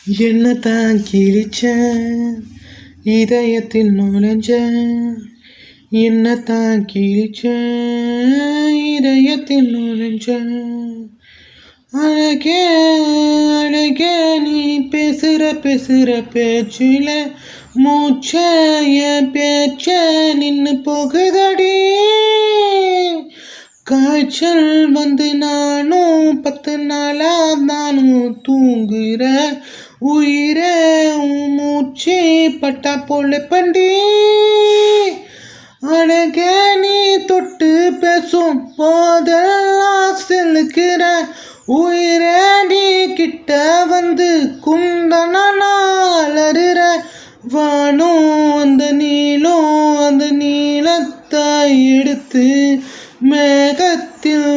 என்னத்தான் கிழிச்ச இதயத்தில் நுழைஞ்ச என்னத்தான் கிழிச்ச இதயத்தில் நுழைஞ்ச அழகே அழகே நீ பேசுற பேச்சில மூச்ச என் பேச்ச நின்னு போகுதடி காய்ச்சல் வந்து நானும் 10 நாளா நானும் தூங்குற உயிரே மூச்சு பட்டா போல பண்டி அழகே நீ தொட்டு பேசும் போதெல்லாம் செலுக்கிற உயிரே நீ கிட்ட வந்து குந்தனாலறுற வானும் அந்த நீளத்தை எடுத்து மேகத்தில்